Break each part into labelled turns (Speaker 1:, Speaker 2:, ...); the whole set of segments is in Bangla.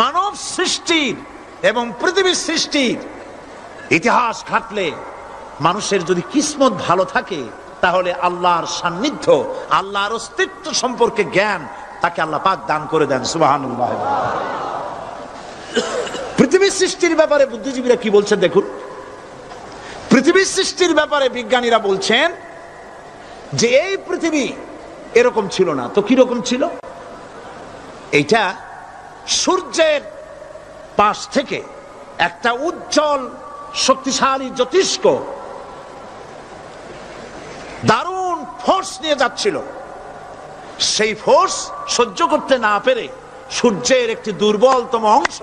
Speaker 1: মানব সৃষ্টির এবং পৃথিবীর সৃষ্টির ইতিহাস ঘাটলে মানুষের যদি কিসমত ভালো থাকে তাহলে আল্লাহর সান্নিধ্য, আল্লাহর অস্তিত্ব সম্পর্কে জ্ঞান তাকে আল্লাহ পাক দান করে দেন। সুবহানাল্লাহ। পৃথিবীর সৃষ্টির ব্যাপারে বুদ্ধিজীবীরা কি বলছেন দেখুন। পৃথিবীর সৃষ্টির ব্যাপারে বিজ্ঞানীরা বলছেন যে এই পৃথিবী এরকম ছিল না। তো কি রকম ছিল? এইটা সূর্যের পাশ থেকে একটা উজ্জ্বল শক্তিশালী জ্যোতিষ্ক দারুণ ফোর্স নিয়ে যাচ্ছিল। সেই ফোর্স সহ্য করতে না পেরে সূর্যের একটি দুর্বলতম অংশ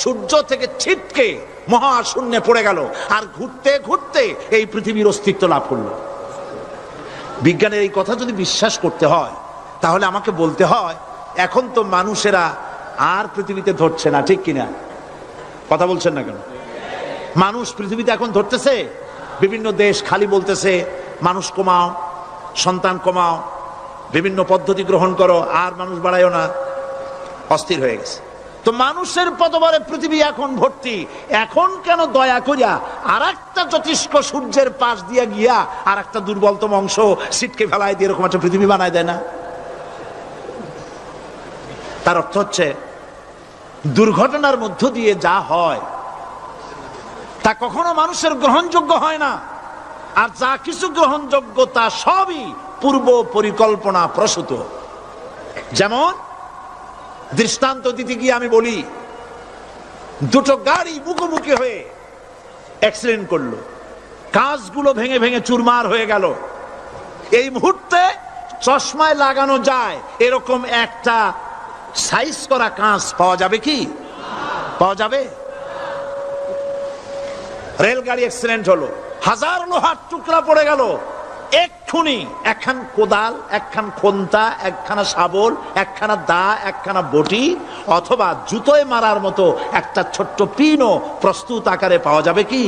Speaker 1: সূর্য থেকে ছিটকে মহাশূন্যে পড়ে গেল, আর ঘুরতে ঘুরতে এই পৃথিবীর অস্তিত্ব লাভ করলো। বিজ্ঞানের এই কথা যদি বিশ্বাস করতে হয় তাহলে আমাকে বলতে হয় এখন তো মানুষেরা আর পৃথিবীতে ধরছে না, ঠিক কিনা? কথা বলছেন না কেন? মানুষ পৃথিবীতে এখন ধরতেছে। বিভিন্ন দেশ খালি বলতেছে মানুষ কমাও, সন্তান কমাও, বিভিন্ন পদ্ধতি গ্রহণ করো, আর মানুষ বাড়ায়ও না, অস্থির হয়ে গেছে। তো মানুষের পদবারে পৃথিবী এখন ভর্তি। এখন কেন দয়া করিয়া আর একটা জ্যোতিষ্ক সূর্যের পাশ দিয়া গিয়া আর একটা দুর্বলতম অংশ সিটকে ফেলায় দিয়ে এরকম একটা পৃথিবী বানায় দেয় না? তার অর্থ হচ্ছে দুর্ঘটনার মধ্য দিয়ে যা হয় তা কখনো মানুষের গ্রহণযোগ্য হয় না, আর যা কিছু গ্রহণযোগ্য তা সবই পূর্ব পরিকল্পনা প্রসূত। যেমন দৃষ্টান্ত দিতে গিয়ে আমি বলি, দুটো গাড়ি মুখোমুখি হয়ে অ্যাক্সিডেন্ট করলো, কাঁচগুলো ভেঙে ভেঙে চুরমার হয়ে গেল। এই মুহূর্তে চশমায় লাগানো যায় এরকম একটা সাইজ করা কাঁচ পাওয়া যাবে কি? পাওয়া যাবে? রেলগাড়ি অ্যাক্সিডেন্ট হলো, হাজার লোহার টুকরা পড়ে গেল, এক্ষুনি একখান কোদাল, একখান খন্তা, একখানা শাবল, একখানা দা, একখানা বটি অথবা জুতোয় মারার মতো একটা ছোট্ট পিনও প্রস্তুত আকারে পাওয়া যাবে কি?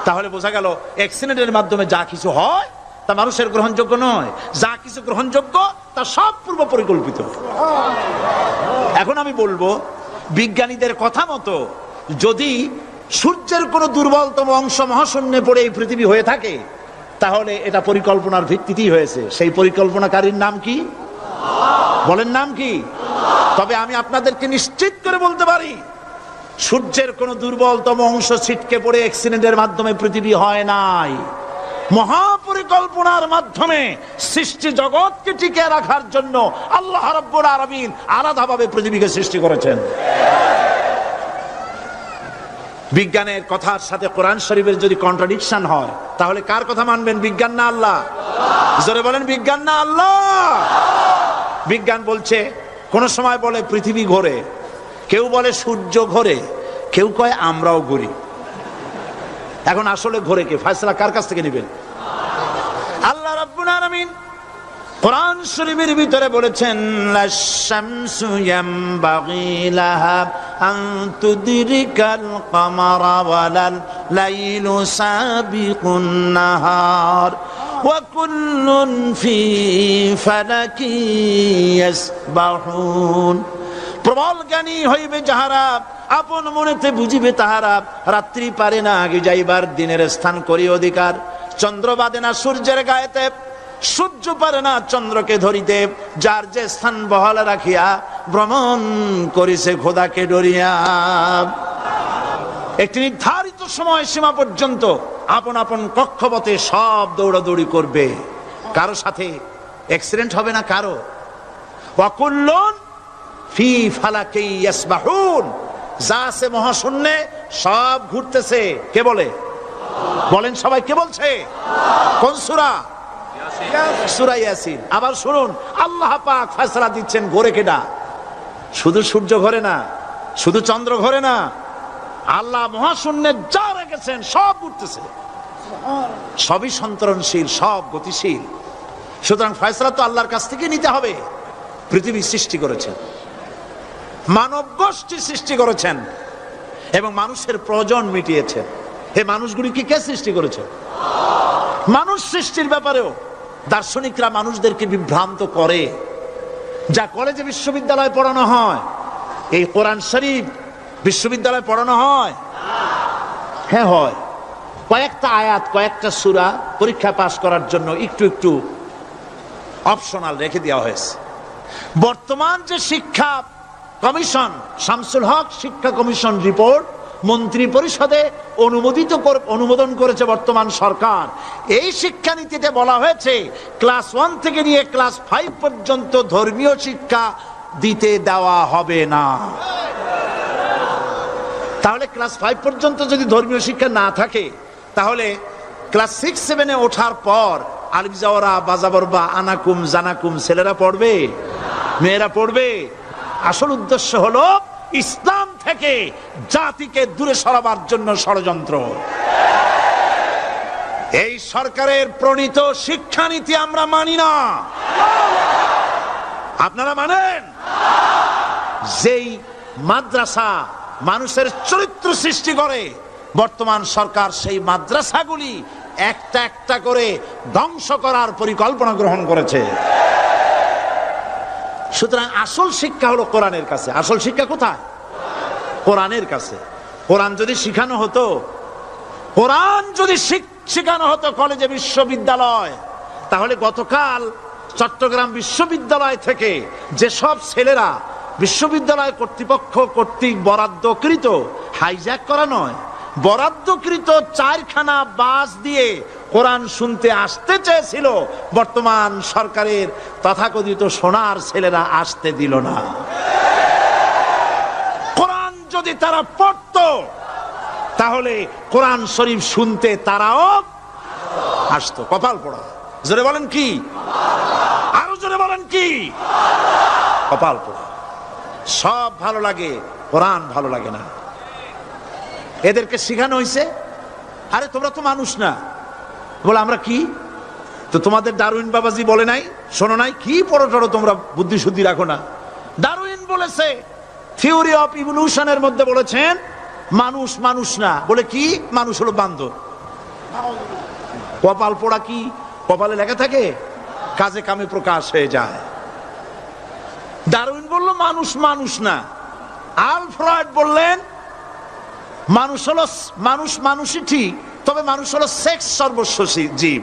Speaker 1: তাহলে বোঝা গেল অ্যাক্সিডেন্টের মাধ্যমে যা কিছু হয় তা মানুষের গ্রহণযোগ্য নয়, যা কিছু গ্রহণযোগ্য তা সব পূর্ব পরিকল্পিত। এখন আমি বলবো বিজ্ঞানীদের কথা মতো যদি সূর্যের কোন দুর্বলতম অংশ মহাশূন্যে পড়ে এই পৃথিবী হয়ে থাকে তাহলে এটা পরিকল্পনার ভিত্তিতেই হয়েছে। সেই পরিকল্পনাকারীর নাম কি? বলেন নাম কি? তবে আমি আপনাদেরকে নিশ্চিত করে বলতে পারি সূর্যের কোন দুর্বলতম অংশ ছিটকে পড়ে অ্যাক্সিডেন্টের মাধ্যমে পৃথিবী হয় নাই। মহাপরিকল্পনার মাধ্যমে সৃষ্টি জগৎকে টিকে রাখার জন্য আল্লাহ রাব্বুল আলামিন আলাদাভাবে পৃথিবীকে সৃষ্টি করেছেন। বিজ্ঞানের কথার সাথে কোরআন শরীফের যদি কন্ট্রাডিকশন হয় তাহলে কার কথা মানবেন? বিজ্ঞান না আল্লাহ? জোরে বলেন বিজ্ঞান না আল্লাহ? বিজ্ঞান বলছে, কোন সময় বলে পৃথিবী ঘোরে, কেউ বলে সূর্য ঘোরে, কেউ কয় আমরাও ঘুরি। এখন আসলে ঘোরে কে? ফয়সালা কার কাছ থেকে নেবেন? আল্লাহ রাব্বুল আলামিন কোরআন শরীফের ভিতরে বলেছেন লাশ-শামসু ইয়ামবাগি লাহা আন তুদরিকাল কামারা ওয়ালাল লাইলু সাবিকুন নাহার ওয়া কুল্লুন ফি ফালাকি ইয়াসবাহুন। প্রবল জ্ঞানী হইবে যাহারা, আপন মনেতে বুঝিবে তাহারা, রাত্রি পারে না আগে যাইবার, দিনের স্থান করি অধিকার। চন্দ্র বাদে না সূর্যের গায়েতে, সূর্য পারে না চন্দ্রকে ধরিতে, যার যে স্থান বহাল রাখিয়া ভ্রমণ করিছে খোদাকে ডরিয়া। একটি নির্ধারিত সময় সীমা পর্যন্ত আপন আপন কক্ষপথে সব দৌড়াদৌড়ি করবে, কারো সাথে অ্যাক্সিডেন্ট হবে না কারো। ওয়াকুল্লুন ফি ফালাকি ইয়াসবাহুন, যা আছে মহাশূন্যে সব ঘুরতেছে। কে বলে? বলেন সবাই, কে বলছে? কোন সূরা? সূরা ইয়াসিন। আবার শুনুন, আল্লাহ পাক ফয়সালা দিচ্ছেন ঘোরে কেডা? শুধু সূর্য ঘোরে না, শুধু চন্দ্র ঘোরে না, আল্লাহ মহাশূন্যে যা রেখেছেন সব ঘুরতেছে, সবই সন্তরণশীল, সব গতিশীল। সুতরাং ফয়সালা তো আল্লাহর কাছ থেকে নিতে হবে। পৃথিবী সৃষ্টি করেছেন, মানব গোষ্ঠী সৃষ্টি করেছেন এবং মানুষের প্রয়োজন মিটিয়েছেন। এই মানুষগুলিকে কে সৃষ্টি করেছে? মানুষ সৃষ্টির ব্যাপারেও দার্শনিকরা মানুষদেরকে বিভ্রান্ত করে। যা কলেজে বিশ্ববিদ্যালয়ে পড়ানো হয় এই কোরআন শরীফ বিশ্ববিদ্যালয়ে পড়ানো হয়? হ্যাঁ হয়। কয়েকটা আয়াত, কয়েকটা সূরা পরীক্ষা পাস করার জন্য একটু একটু অপশনাল রেখে দেওয়া হয়েছে। বর্তমান যে শিক্ষা কমিশন, শামসুল হক শিক্ষা কমিশন রিপোর্ট মন্ত্রী পরিষদে অনুমোদন করেছে বর্তমান সরকার। এই শিক্ষানীতিতে বলা হয়েছে ক্লাস 1 থেকে নিয়ে ক্লাস 5 পর্যন্ত ধর্মীয় শিক্ষা দিতে দেওয়া হবে না। তাহলে ক্লাস 5 পর্যন্ত যদি ধর্মীয় শিক্ষা না থাকে, তাহলে ক্লাস 6-7-এ ওঠার পর আলিফ জাওরা বাজাবরবা আনাকুম জানাকুম ছেলেরা পড়বে? মেয়েরা পড়বে? আসল উদ্দেশ্য হলো ইসলাম থেকে জাতিকে দূরে সরাবার জন্য ষড়যন্ত্র। এই সরকারের প্রণীত শিক্ষানীতি আমরা মানি না। আপনারা মানেন? যেই মাদ্রাসা মানুষের চরিত্র সৃষ্টি করে, বর্তমান সরকার সেই মাদ্রাসাগুলি একটা একটা করে ধ্বংস করার পরিকল্পনা গ্রহণ করেছে। সুতরাং আসল শিক্ষা হলো কোরআনের কাছে। আসল শিক্ষা কোথায়? কোরআনের কাছে। কোরআন যদি শিখানো হতো, কোরআন যদি শিখানো হতো কলেজে বিশ্ববিদ্যালয়, তাহলে গতকাল চট্টগ্রাম বিশ্ববিদ্যালয় থেকে যেসব ছেলেরা বিশ্ববিদ্যালয় কর্তৃপক্ষ কর্তৃক বরাদ্দকৃত, হাইজ্যাক করা নয়, বরাদ্দকৃত 4খানা বাস দিয়ে কোরআন শুনতে আসতে চেয়েছিল, বর্তমান সরকারের তথাকথিত সোনার ছেলেরা আসতে দিল না। কোরআন যদি তারা পড়তো, তাহলে কোরআন শরীফ শুনতে তারাও আসতো। কপাল পোড়া। জোরে বলেন কি? আরো জোরে বলেন কি? কপাল পোড়া। সব ভালো লাগে, কোরআন ভালো লাগে না। এদেরকে শিখানো হয়েছে, আরে তোমরা তো মানুষ না। বলে আমরা কি? তো তোমাদের ডারউইন বাবাজি বলে নাই, শোনো নাই? কি পড়ো টড়ো তোমরা, বুদ্ধি শুদ্ধি রাখো না। ডারউইন বলেছে, থিওরি অফ ইভলিউশনের মধ্যে বলেছেন মানুষ মানুষ না। বলে কি? মানুষ হলো বান্দর। কপাল পোড়া। কি কপালে লেখা থাকে? কাজে কামে প্রকাশ হয়ে যায়। ডারউইন বলল মানুষ মানুষ না। আলফ্রেড বললেন মানুষ হলো মানুষই ঠিক, তবে মানুষ হলো সেক্স সর্বস্ব জীব।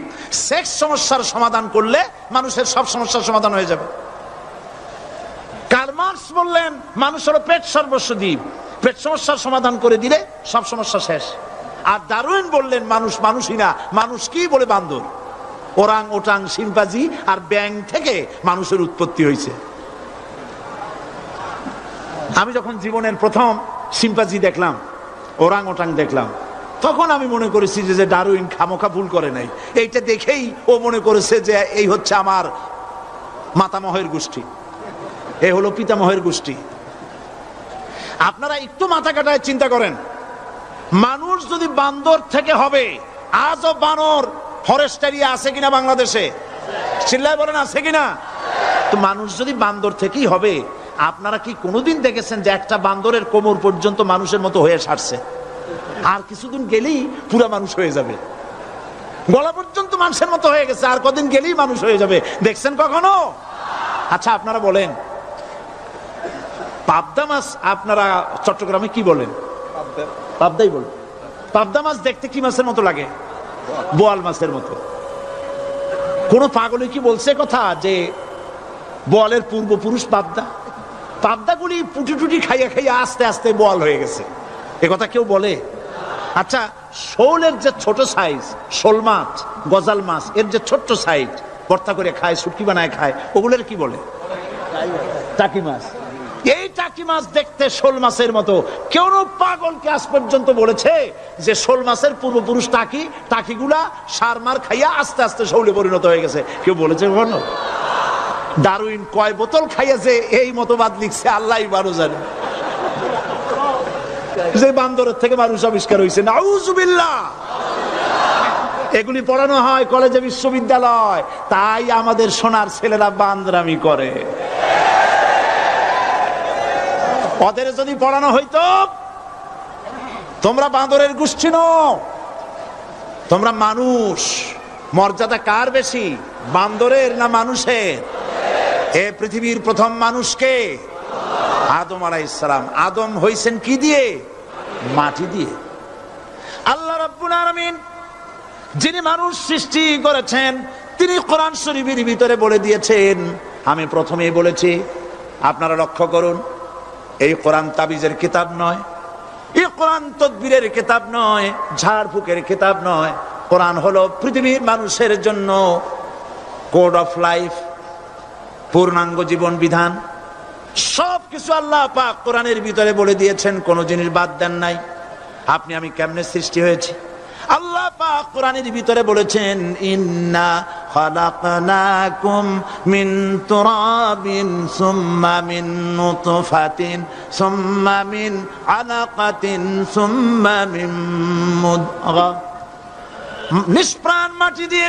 Speaker 1: সেক্স সমস্যার সমাধান করলে মানুষের সব সমস্যার সমাধান হয়ে যাবে। কার্ল মার্কস বললেন মানুষ হলো পেট সর্বস্ব জীব, পেট সমস্যার সমাধান করে দিলে সব সমস্যা শেষ। আর ডারউইন বললেন মানুষ মানুষই না, মানুষ কি? বলে বান্দর। ওরাং ওটাং শিম্পাজি আর ব্যাং থেকে মানুষের উৎপত্তি হয়েছে। আমি যখন জীবনের প্রথম শিম্পাজি দেখলাম, ওরাং ওটাং দেখলাম, তখন আমি মনে করেছি যে ডারউইন খামোখা ভুল করে নাই। এইটা দেখেই ও মনে করেছে যে এই হচ্ছে আমার মাতামহের গোষ্ঠী, এই হলো পিতামহের গোষ্ঠী। আপনারা একটু মাথা কাটায় চিন্তা করেন, মানুষ যদি বান্দর থেকে হবে, আজও বানর ফরেস্ট এরিয়া আছে কিনা বাংলাদেশে? চিল্লায় বলেন আছে কিনা? তো মানুষ যদি বান্দর থেকেই হবে, আপনারা কি কোনোদিন দেখেছেন যে একটা বান্দরের কোমর পর্যন্ত মানুষের মতো হয়ে সারছে? আর কিছুদিন গেলেই পুরা মানুষ হয়ে যাবে। গলা পর্যন্ত মানুষের মতো হয়ে গেছে, আর কদিন গেলেই মানুষ হয়ে যাবে। দেখছেন কখনো? আচ্ছা আপনারা বলেন, পাবদা মাছ আপনারা চট্টগ্রামে কি বলেন? পাবদাই বলেন। পাবদা মাছ দেখতে কি মাছের মতো লাগে? বোয়াল মাছের মতো। কোন পাগলে কি বলছে কথা যে বোয়ালের পূর্বপুরুষ পাবদা? পাবদাগুলি পুটি টুটি খাইয়া খাইয়া আস্তে আস্তে বোয়াল হয়ে গেছে, এ কথা কেউ বলে? আচ্ছা, শোলের যে ছোট সাইজ, শোল মাছ, গজাল মাছ, এর যে ছোট্ট সাইজ ভর্তা করে খায়, শুটকি বানায় খায়, ওগুলোর কি বলে? টাকি মাছ। এই টাকি মাছ দেখতে শোল মাছের মতো। কেউ পাগলকে আজ পর্যন্ত বলেছে যে শোল মাছের পূর্বপুরুষ টাকি, টাকিগুলা সার মার খাইয়া আস্তে আস্তে শৌলে পরিণত হয়ে গেছে? কেউ বলেছে কখনো? ডারউইন কয় বোতল খাইয়াছে এই মতবাদ লিখছে আল্লাহই ভালো জানে। যে বান্দরের থেকে মানুষ আবিষ্কার হয়েছে, নাউজুবিল্লাহ। এগুলি পড়ানো হয় কলেজে বিশ্ববিদ্যালয়, তাই আমাদের সোনার ছেলেরা বান্দরামি করে। ওদের যদি পড়ানো হইতো তোমরা বান্দরের গোষ্ঠী নও, তোমরা মানুষ, মর্যাদা কার বেশি, বান্দরের না মানুষের? এ পৃথিবীর প্রথম মানুষকে আদম আলাইহিস সালাম। আদম হইছেন কি দিয়ে? মাটি দিয়ে। আল্লাহ রাব্বুল আলামিন যিনি মানুষ সৃষ্টি করেছেন, তিনি কোরআন শরীফের ভিতরে বলে দিয়েছেন, আমি প্রথমেই বলেছি, আপনারা লক্ষ্য করুন, এই কোরআন তাবিজের কিতাব নয়, এই কোরআন তদবিরের কিতাব নয়, ঝাড়ফুঁকের কিতাব নয়। কোরআন হলো পৃথিবীর মানুষের জন্য কোড অফ লাইফ, পূর্ণাঙ্গ জীবন বিধান। সবকিছু আল্লাহ পাক কোরআনের ভিতরে বলে দিয়েছেন, কোন জিনিস বাদ দেন নাই। আপনি আমি কেমনে সৃষ্টি হয়েছি আল্লাহ পাক কোরআনের ভিতরে বলেছেন, ইন্না খালাকনাকুম মিন তুরাবিন সুম্মা মিন নুতফাতিন সুম্মা মিন আলাকাতিন সুম্মা মিন মুদগা। নিষ্প্রাণ মাটি দিয়ে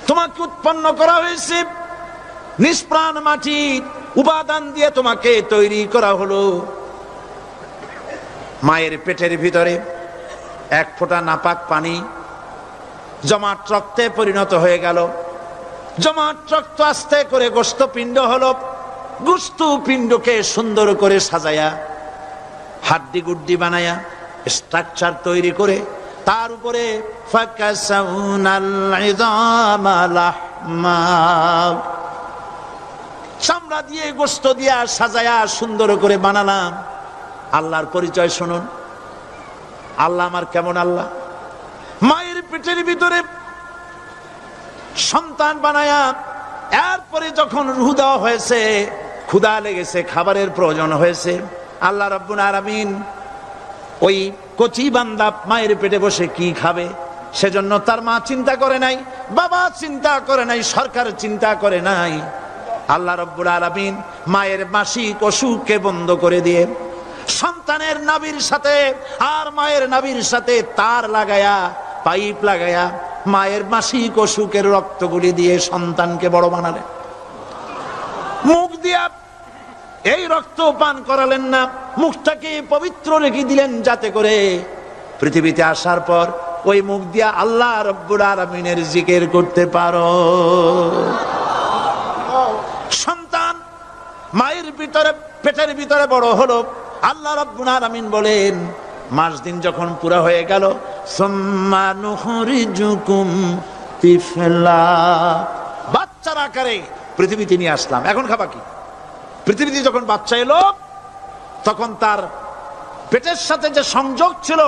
Speaker 1: তোমাকে উৎপন্ন করা হয়েছে, নিষ্প্রাণ মাটির উপাদান দিয়ে তোমাকে তৈরি করা হলো। মায়ের পেটের ভিতরে এক ফোঁটা নাপাক পানি জমাট রক্তে পরিণত হয়ে গেল। জমাট রক্ত আস্তে করে গোস্ত পিণ্ড হলো। গোস্ত পিণ্ডকে সুন্দর করে সাজায়া, হাড্ডি গুড্ডি বানায়া, স্ট্রাকচার তৈরি করে তার উপরে চামড়া দিয়ে গোস্ত দিয়া সাজায়া সুন্দর করে বানালাম। আল্লাহর পরিচয় শুনুন, আল্লাহ আমার কেমন আল্লাহ। মায়ের পেটের ভিতরে সন্তান বানায়া, এরপরে যখন রূহ দেওয়া হয়েছে, ক্ষুধা লেগেছে, খাবারের প্রয়োজন হয়েছে, আল্লাহ রাব্বুল আলামিন ওই কচি বান্দা মায়ের পেটে বসে কি খাবে, সেজন্য তার মা চিন্তা করে নাই, বাবা চিন্তা করে নাই, সরকার চিন্তা করে নাই। আল্লাহ রাব্বুল আলামিন মায়ের মাসিক অসুখকে বন্ধ করে দিয়ে সন্তানের নাভির সাথে আর মায়ের নাভির সাথে তার লাগায়া, পাইপ লাগায়া মায়ের মাসিক অসুখের রক্তগুলি দিয়ে সন্তানকে বড় বানালেন। মুখ দিয়া এই রক্ত পান করালেন না, মুখটাকে পবিত্র রেখে দিলেন, যাতে করে পৃথিবীতে আসার পর ওই মুখ দিয়া আল্লাহ রাব্বুল আলামিনের জিকির করতে পারো। সন্তান মায়ের ভিতরে, পেটের ভিতরে বড় হলো। আল্লাহ রাব্বুল আলামিন বলেন, মাস দিন যখন পুরা হয়ে গেল, সুম্মা নুখরিজুকুম তিফলা, বাচ্চার আকারে পৃথিবীতে নিয়ে আসলাম। এখন খাবা কি? পৃথিবীতে যখন বাচ্চা এলো, তখন তার পেটের সাথে যে সংযোগ ছিল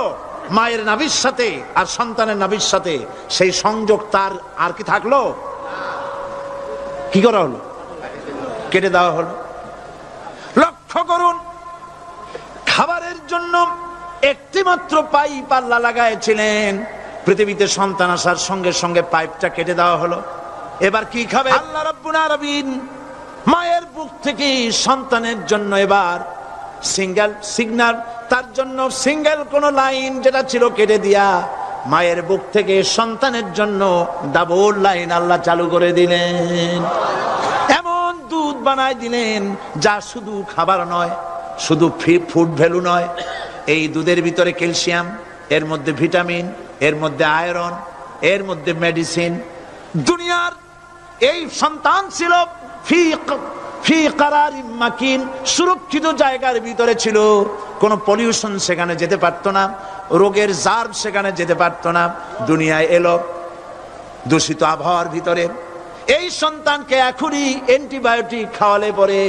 Speaker 1: মায়ের নাভির সাথে আর সন্তানের নাভির সাথে, সেই সংযোগ তার আর কি থাকলো? কি করা হলো? কেটে দেওয়া হলো। লক্ষ্য করুন, খাবারের জন্য একটি মাত্র পাইপ আল্লাহ লাগাইছিলেন, পৃথিবীতে সন্তান আসার সঙ্গে সঙ্গে পাইপটা কেটে দেওয়া হলো। এবার কি খাবে? আল্লাহ রাব্বুল আলামিন মায়ের বুক থেকে সন্তানের জন্য এবার সিঙ্গেল সিগন্যাল, তার জন্য সিঙ্গেল কোন লাইন যেটা ছিল কেটে দিয়া, মায়ের বুক থেকে সন্তানের জন্য ডাবল লাইন আল্লাহ চালু করে দিলেন। এমন দুধ বানাই দিলেন যা শুধু খাবার নয়, শুধু ফুড ভ্যালু নয়। এই দুধের ভিতরে ক্যালসিয়াম, এর মধ্যে ভিটামিন, এর মধ্যে আয়রন, এর মধ্যে মেডিসিন। দুনিয়ার এই সন্তান ছিল ফি কারারিম মাকিন, সুরক্ষিত জায়গার ভিতরে ছিল। কোন পলিউশন সেখানে যেতে পারতো না, রোগের জার্ম সেখানে যেতে পারতো না। দুনিয়ায় এলো দূষিত আবহাওয়ার ভিতরে। এই সন্তানকে এখনই অ্যান্টিবায়োটিক খাওয়ালে পরে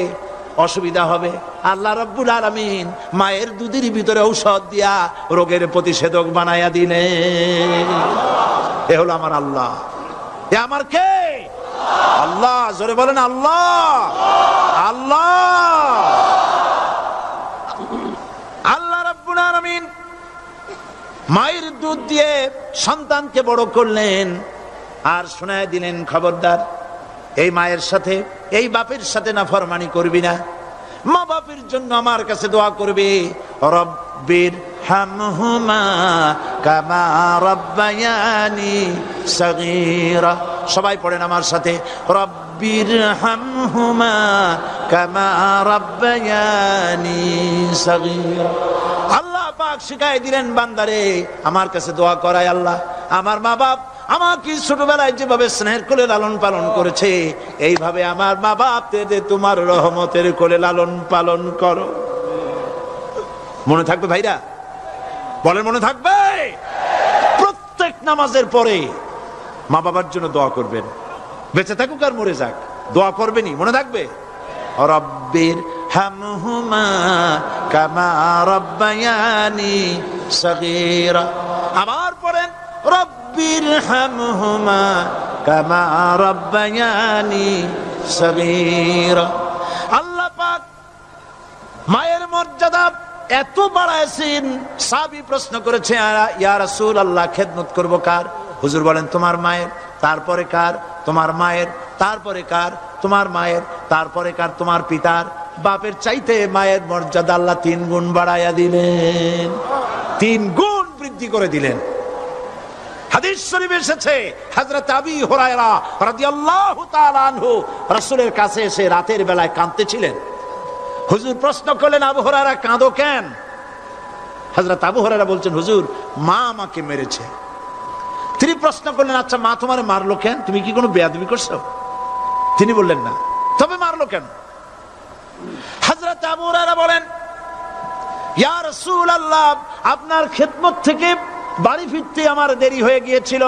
Speaker 1: অসুবিধা হবে। আল্লাহ রাব্বুল আলামিন মায়ের দুধের ভিতরে ঔষধ দিয়া রোগের প্রতিষেধক বানায়া দিলেন। এ হলো আমার আল্লাহ। এ আমার কে? আল্লাহ। জোরে বলেন আল্লাহ। আল্লাহ আল্লাহ রাব্বুল আলামিন মায়ের দুধ দিয়ে সন্তানকে বড় করলেন আর শোনায় দিলেন, খবরদার এই মায়ের সাথে, এই বাপের সাথে নাফরমানি করবি না। মা বাপের জন্য আমার কাছে দোয়া করবি, রব্বির হামহুমা কামা রাব্বায়ানি সগীরা। সবাই পড়েন আমার সাথে, রব্বির হামহুমা কামা রাব্বায়ানি সগীরা। আল্লাহ পাক শিখাই দিলেন, বান্দারে আমার কাছে দোয়া করায় আল্লাহ, আমার মা বাপ আমাকে ছোটবেলায় যেভাবে স্নেহের কোলে লালন পালন করেছে, এইভাবে আমার মা বাপদের তোমার রহমতের কোলে লালন পালন করো। মনে থাকবে ভাইরা? বলেন মনে থাকবে? প্রত্যেক নামাজের পরে মা বাবার জন্য দোয়া করবেন, বেঁচে থাকুক আর মরে যাক, দোয়া করবেনই। মনে থাকবে? রব্বির হামহুমা কামা রাব্বায়ানি সগীরা। আবার পড়েন রব্বির হামহুমা কামা রাব্বায়ানি সগীরা। আল্লাহ পাক মায়ের মর্যাদা এত বাড়াইছেন, সাহাবী প্রশ্ন করেছে, ইয়া রাসূলুল্লাহ খেদমত করব কার? হুজুর বলেন তোমার মায়ের, তারপরে কার? তোমার মায়ের, তারপরে কার? তোমার মায়ের, তারপরে কার? তোমার পিতার। বাপের চাইতে মায়ের মর্যাদা আল্লাহ 3 গুণ বাড়াইয়া দিলেন, 3 গুণ বৃদ্ধি করে দিলেন। হাদিস শরীফে এসেছে, হযরত আবী হুরায়রা রাদিয়াল্লাহু তাআলা আনহু রাসূলের কাছে এসে রাতের বেলায় কাঁদতেছিলেন। হুজুর প্রশ্ন করলেন, আবু হুরায়রা কাঁদো কেন? হযরত আবু হুরায়রা বলছেন, হুজুর মা আমাকে মেরেছে। তিনি প্রশ্ন করলেন, আচ্ছা মা তোমারে মারলো কেন? তুমি কি কোনো বেয়াদবি করছো? তিনি বললেন না। তবে মারলো কেন? হযরত আবু হুরায়রা বলেন, ইয়া রাসূলুল্লাহ আপনার খেদমত থেকে বাড়ি ফিরতে আমার দেরি হয়ে গিয়েছিল।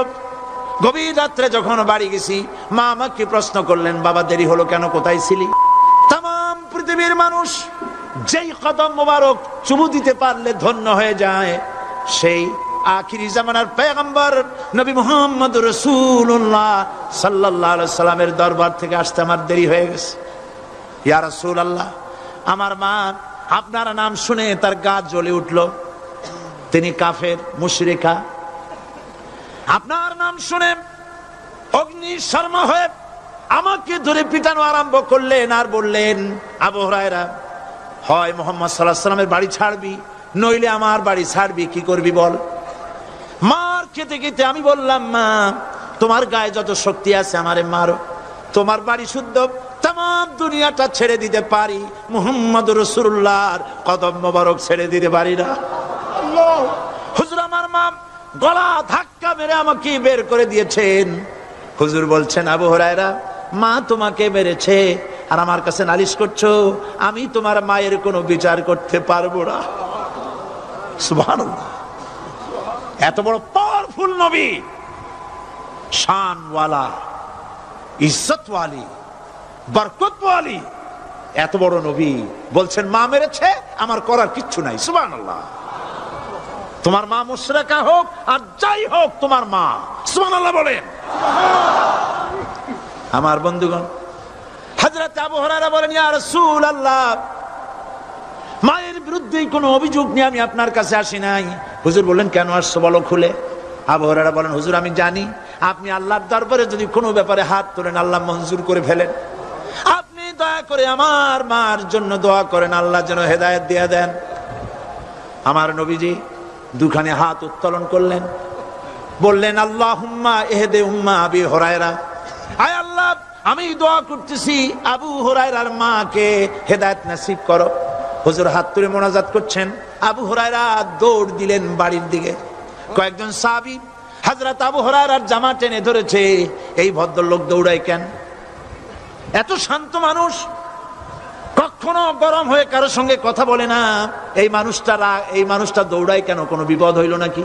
Speaker 1: গভীর রাত্রে যখন বাড়ি গেছি, মা আমাকে প্রশ্ন করলেন, বাবা দেরি হলো কেন, কোথায় ছিলি? তাম পৃথিবীর মানুষ যেই কদম মোবারক চুমু দিতে পারলে ধন্য হয়ে যায়, সেই আখিরি জামানার পয়গম্বর নবী মুহাম্মদ রাসূলুল্লাহ সাল্লাল্লাহু আলাইহি সাল্লামের দরবার থেকে আসতে আমার দেরি হয়ে গেছে। ইয়া রাসূলুল্লাহ আমার মা আপনার নাম শুনে তার গা জ্বলে উঠল, তিনি কাফের মুশরিকা। আপনার নাম শুনে অগ্নি শর্মা হয়ে আমাকে ধরে পিটানো আরম্ভ করলেন আর বললেন, আবু হুরায়রা হয় মুহাম্মদ সাল্লাল্লাহু আলাইহি সাল্লামের বাড়ি ছাড়বি, নইলে আমার বাড়ি ছাড়বি, কি করবি বল? মার খেতে খেতে আমি বললাম, মা তোমার গায়ে যত শক্তি আছে আমারে মারো, তোমার বাড়ি শুদ্ধ, তাম দুনিয়াটা ছেড়ে দিতে পারি, মুহাম্মদ রাসূলুল্লাহর কদম মোবারক ছেড়ে দিতে পারি না। হুজুর আমার মা গলা ধাক্কা মেরে আমাকে বের করে দিয়েছেন। হুজুর বলছেন, আবু হুরায়রা মা তোমাকে মেরেছে আর আমার কাছে নালিশ করছো, আমি তোমার মায়ের কোনো বিচার করতে পারবো না। সুবহানাল্লাহ, এত বড় পাওয়ারফুল নবী, শানওয়ালা, ইজ্জতওয়ালি, বরকতওয়ালি, এত বড় নবী বলছেন মা মেরেছে, আমার করার কিচ্ছু নাই। সুবহানাল্লাহ। তোমার মা মুশরিকা হোক আর যাই হোক, তোমার মা। সুবহানাল্লাহ বলেন। আমার বন্ধুগণ, হযরত আবু হুরায়রা বলেন, ইয়া রাসূলুল্লাহ মায়ের বিরুদ্ধে কোনো অভিযোগ নিয়ে আমি আপনার কাছে আসি নাই। হুজুর বললেন, কেন আসছো বলো খুলে। আবু হুরায়রা বলেন, হুজুর আমি জানি আপনি আল্লাহর দরবারে যদি কোনো ব্যাপারে হাত তোলেন আল্লাহ মঞ্জুর করে ফেলেন। আপনি দয়া করে আমার মার জন্য দোয়া করেন, আল্লাহ যেন হেদায়েত দিয়ে দেন। আমার নবীজি দুখানে হাত উত্তোলন করলেন, বললেন, আল্লাহুম্মা ইহদি উম্মা আবি হুরায়রা, আয় আল্লাহ আমি দোয়া করতেছি আবু হুরায়রার মাকে হেদায়েত নসিব করো। হুজুর হাত তুলে মোনাজাত করছেন, আবু হুরায়রা দৌড় দিলেন বাড়ির দিকে। কয়েকজন সাহাবী হযরত আবু হুরায়রার জামা টেনে ধরেছে, এই ভদ্রলোক দৌড়ায় কেন? এত শান্ত মানুষ, কখনো গরম হয়ে কারো সঙ্গে কথা বলে না, এই মানুষটা দৌড়ায় কেন? কোনো বিপদ হইল নাকি?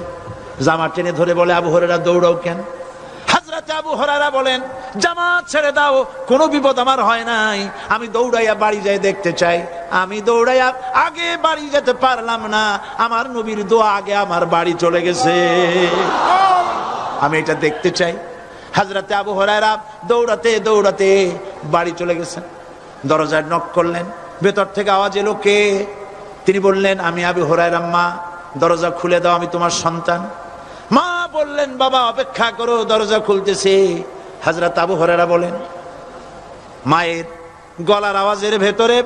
Speaker 1: জামা টেনে ধরে বলে, আবু হুরায়রা দৌড়াও কেন? হযরত আবু হুরায়রা বলেন, জামা ছেড়ে দাও, কোনো বিপদ আমার হয় নাই, আমি দৌড়াইয়া বাড়ি যাই দেখতে চাই। আমি দৌড়াইয়া আগে বাড়ি যেতে পারলাম না, আমার নবীর দোয়া আগে আমার বাড়ি চলে গেছে, আমি এটা দেখতে চাই। হযরত আবু হুরায়রা দৌড়াতে দৌড়াতে বাড়ি চলে গেছেন। দরজায় নক করলেন, ভেতর থেকে আওয়াজ এলো, কে? তিনি বললেন, আমি আবু হুরায়রা, মা দরজা খুলে দাও, আমি তোমার সন্তান। মা বললেন, বাবা অপেক্ষা করো, দরজা খুলতেছে। হযরত আবু হুরায়রা বলেন, মায়ের গলার আওয়াজের ভেতরে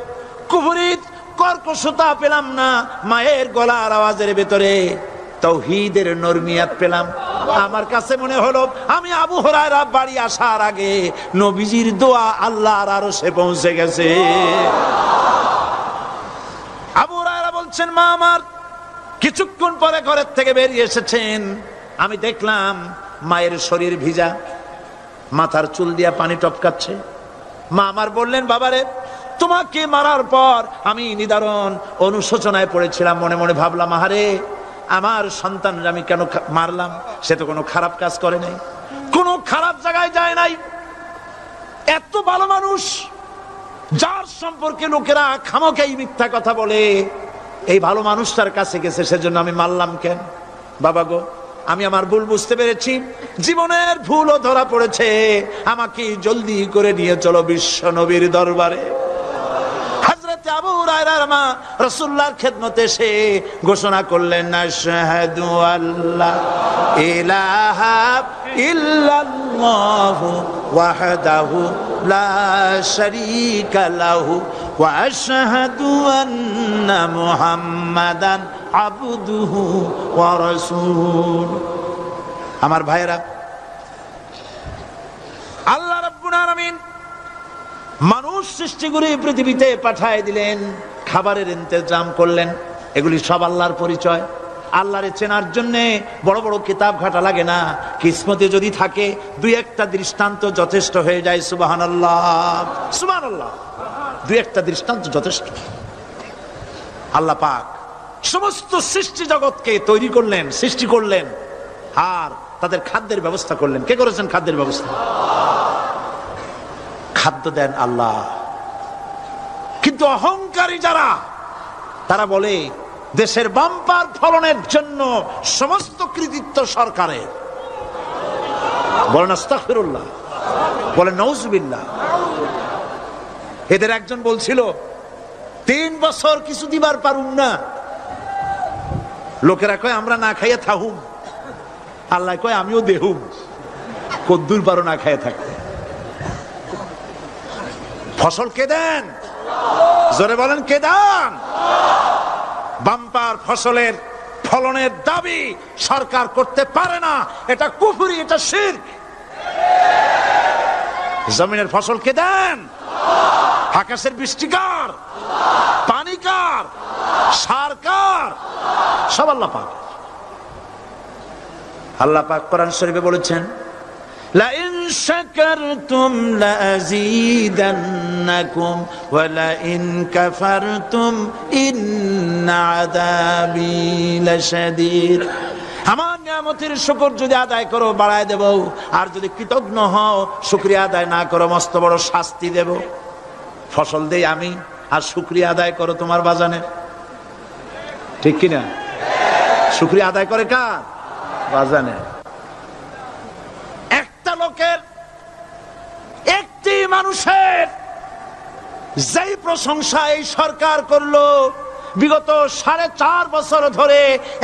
Speaker 1: কুফরি কর্কশতা পেলাম না, মায়ের গলার আওয়াজের ভেতরে তাওহীদের নরমিয়াত পেলাম। আমার কাছে মনে হলো আমি আবু হুরায়রা বাড়ি আসার আগে নবীজির দোয়া আল্লাহর আরশে পৌঁছে গেছে। আবু হুরায়রা বলছেন, মা আমার কিছুক্ষণ পরে ঘরের থেকে বেরিয়ে এসেছেন, আমি দেখলাম মায়ের শরীর ভিজা, মাথার চুল দিয়া পানি টপকাচ্ছে। মা আমার বললেন, বাবারে তোমাকে মারার পর আমি নিদারুণ অনুশোচনায় পড়েছিলাম। মনে মনে ভাবলাম, আহারে আমার সন্তানরা আমি কেন মারলাম? সে তো কোনো খারাপ কাজ করে নাই, কোনো খারাপ জায়গায় যায় নাই। এত ভালো মানুষ যার সম্পর্কে লোকেরা খামোখাই মিথ্যা কথা বলে, এই ভালো মানুষটার কাছে গেছে, সেজন্য আমি মারলাম কেন? বাবা গো, আমি আমার ভুল বুঝতে পেরেছি, জীবনের ভুলও ধরা পড়েছে, আমাকে জলদি করে নিয়ে চলো বিশ্ব নবীর দরবারে। হযরত আবু হুরায়রার মা রাসূলুল্লাহর খেদমতে এসে ঘোষণা করলেন, আশহাদু আল্লা ইলাহা ইল্লাল্লাহু ওয়াহদাহু লা শারীকা লাহু ওয়া আশহাদু আন্না মুহাম্মাদান আবদুহু ওয়া রাসূলুহু। আমার ভাইরা, আল্লাহ রাব্বুল আলামিন মানুষ সৃষ্টি করে পৃথিবীতে পাঠায় দিলেন, খাবারের ইন্তজাম করলেন, এগুলি সব আল্লাহর পরিচয়। আল্লাহরে চেনার জন্য বড় বড় কিতাব ঘাটা লাগে না, কিসমতে যদি থাকে দুই একটা দৃষ্টান্ত যথেষ্ট হয়ে যায়। সুবহানাল্লাহ, সুবহানাল্লাহ, দুই একটা দৃষ্টান্ত যথেষ্ট। আল্লাহ পাক সমস্ত সৃষ্টি জগৎকে তৈরি করলেন, সৃষ্টি করলেন, আর তাদের খাদ্যের ব্যবস্থা করলেন। কে করেছেন খাদ্যের ব্যবস্থা? খাদ্য দেন আল্লাহ। কিন্তু অহংকারী যারা, তারা বলে দেশের বাম্পার ফলনের জন্য সমস্ত কৃতিত্ব সরকারের। বলেন আস্তাগফিরুল্লাহ, বলেন নাউজুবিল্লাহ। এদের একজন বলছিল, 3 বছর কিছু দিবার পারুম না। লোকেরা কয় আমরা না খাইয়া থাকুম, আল্লাহ কয় আমিও দেহুম। কদ্দুর পারো না খাইয়া থাকতে? ফসল কে দেন? জোরে বলেন, কে দেন? বাম্পার ফসলের ফলনের দাবি সরকার করতে পারে না, এটা কুফরি, এটা শিরক। জমিনের ফসল কে দেন? আকাশের বৃষ্টি কার? পানি কার? সার কার? সব আল্লাহ পাক। আল্লাহ পাক কোরআন শরীফে বলেছেন, লাইন শাকারতুম লাযীদান্নাকুম ওয়া লাইন কাফারতুম ইন্না আযাবী লাশাদীদ। আমার নিয়ামতের শুকর যদি আদায় করো বাড়ায় দেব, আর যদি কৃতজ্ঞ হও, শুকরিয়া আদায় না করো, মস্ত বড় শাস্তি দেব। ফসল দেই আমি, আর শুকরিয়া আদায় করো তোমার বাজানে। ঠিক কিনা? শুকরিয়া আদায় করে কার? বাজানে। একটা লোকের, একটি মানুষের যেই প্রশংসা এই সরকার করলো, বিগত 4.5 বছর ধরে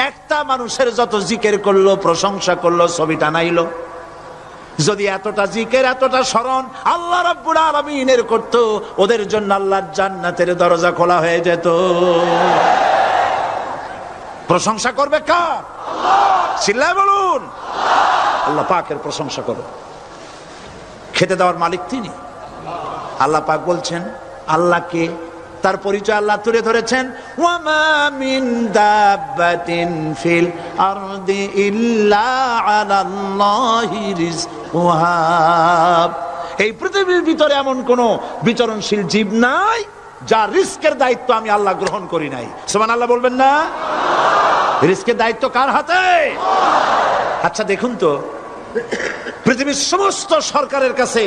Speaker 1: একটা মানুষের যত জিকির করলো, প্রশংসা করলো, ছবি টানাইলো, যদি এতটা জিকির, এতটা স্মরণ আল্লাহ রাব্বুল আলামিনের করতো, ওদের জন্য আল্লাহর জান্নাতের দরজা খোলা হয়ে যেত। প্রশংসা করবে কার? চিল্লায় বলুন, আল্লাহ পাকের প্রশংসা করো। খেতে দেওয়ার মালিক তিনি। আল্লাহ পাক বলছেন, আল্লাহকে, তার পরিচয় আল্লাহ তুলে ধরেছেন, ওয়ামা মিন দাব্বাতিন ফিল আরদি ইল্লা আলাল্লাহি রিজকুহা। এই পৃথিবীর ভিতরে এমন কোন বিচরণশীল জীব নাই যার রিস্কের দায়িত্ব আমি আল্লাহ গ্রহণ করি নাই। সুবহানাল্লাহ বলবেন না? রিস্কের দায়িত্ব কার হাতে? আচ্ছা দেখুন তো, পৃথিবীর সমস্ত সরকারের কাছে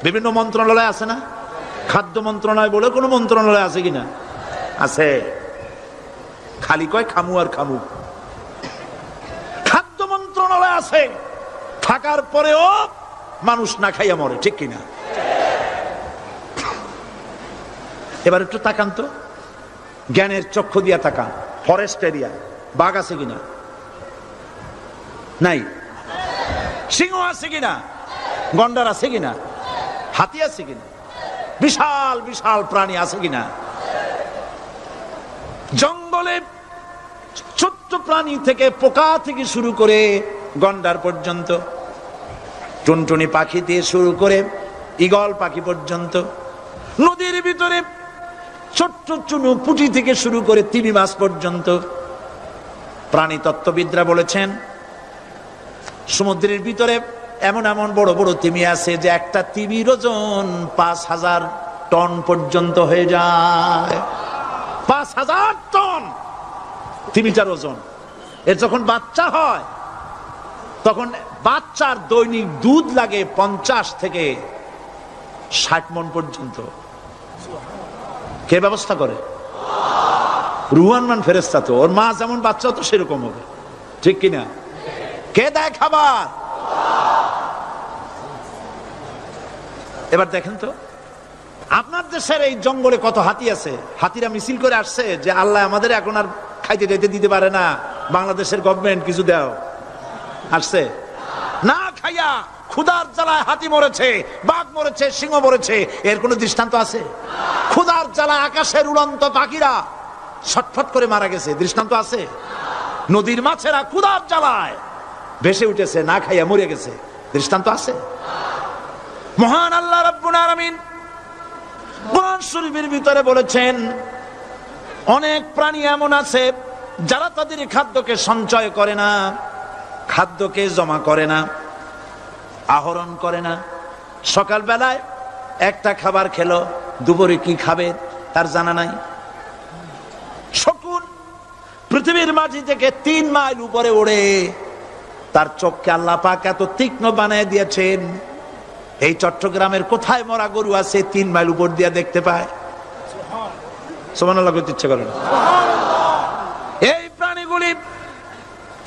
Speaker 1: বিভিন্ন মন্ত্রণালয় আছে না? খাদ্য মন্ত্রণালয় বলে কোন মন্ত্রণালয় আছে কিনা? আছে। খালি কয় খামু আর খামু। খাদ্য মন্ত্রণালয় আছে, থাকার পরেও মানুষ না খাইয়া মরে। ঠিক কিনা? এবার একটু তাকান তো, জ্ঞানের চক্ষু দিয়া তাকান। ফরেস্ট এরিয়া বাঘ আছে কিনা? নাই। সিংহ আছে কিনা? গন্ডার আছে কিনা? হাতি আছে কিনা? বিশাল বিশাল প্রাণী আছে কিনা? জঙ্গলে ছোট্ট প্রাণী থেকে, পোকা থেকে শুরু করে গন্ডার পর্যন্ত, টুনটুনি পাখি দিয়ে শুরু করে ঈগল পাখি পর্যন্ত, নদীর ভিতরে ছোট্ট চুনু পুঁটি থেকে শুরু করে তিমি মাছ পর্যন্ত। প্রাণী তত্ত্ববিদরা বলেছেন সমুদ্রের ভিতরে এমন এমন বড় বড় তিমি আছে যে একটা তিমির ওজন 5000 টন পর্যন্ত হয়ে যায়। 5000 টন তিমিটার ওজন। এর যখন বাচ্চা হয় তখন বাচ্চার দৈনিক দুধ লাগে 50 থেকে 60 মণ পর্যন্ত। কে ব্যবস্থা করে? রুহান মান ফেরেশতা। তো ওর মা যেমন বাচ্চা তো সেরকম হবে, ঠিক কিনা? কে দেয় খাবার? এবার দেখেন তো আপনার দেশের এই জঙ্গলে কত হাতি আছে। হাতিরা মিছিল করে আসছে যে আল্লাহ আমাদের এখন আর খাইতে যাইতে দিতে পারে না, বাংলাদেশের গভর্নমেন্ট কিছু দাও। আসছে না, খাইয়া ক্ষুধার জ্বালায় হাতি মরেছে, বাঘ মরেছে, সিংহ মরেছে। এর কোন দৃষ্টান্ত আছে? ক্ষুধার জ্বালায় আকাশের উড়ন্ত পাখিরা ছটফট করে মারা গেছে, দৃষ্টান্ত আছে? নদীর মাছেরা ক্ষুধার জ্বালায় ভেসে উঠেছে, না খাইয়া মরে গেছে, দৃষ্টান্ত আছে? মহান আল্লাহ রাব্বুল আলামিন কোরআন শরীফের ভিতরে বলেছেন অনেক প্রাণী এমন আছে যারা তাদের খাদ্যকে সঞ্চয় করে না, খাদ্যকে জমা করে না, আহরণ করে না। সকাল বেলায় একটা খাবার খেলো, দুপুরে কি খাবে তার জানা নাই। শকুন পৃথিবীর মাটি থেকে 3 মাইল উপরে ওড়ে, তার চোখকে আল্লাহ পাক এত তীক্ষ্ণ বানিয়ে দিয়েছেন। এই চট্টগ্রামের কোথায় মরা গরু আছে 3 মাইল উপর দিয়ে দেখতে পায়? সুবহানাল্লাহ করতে ইচ্ছে করে না। এই প্রাণীগুলি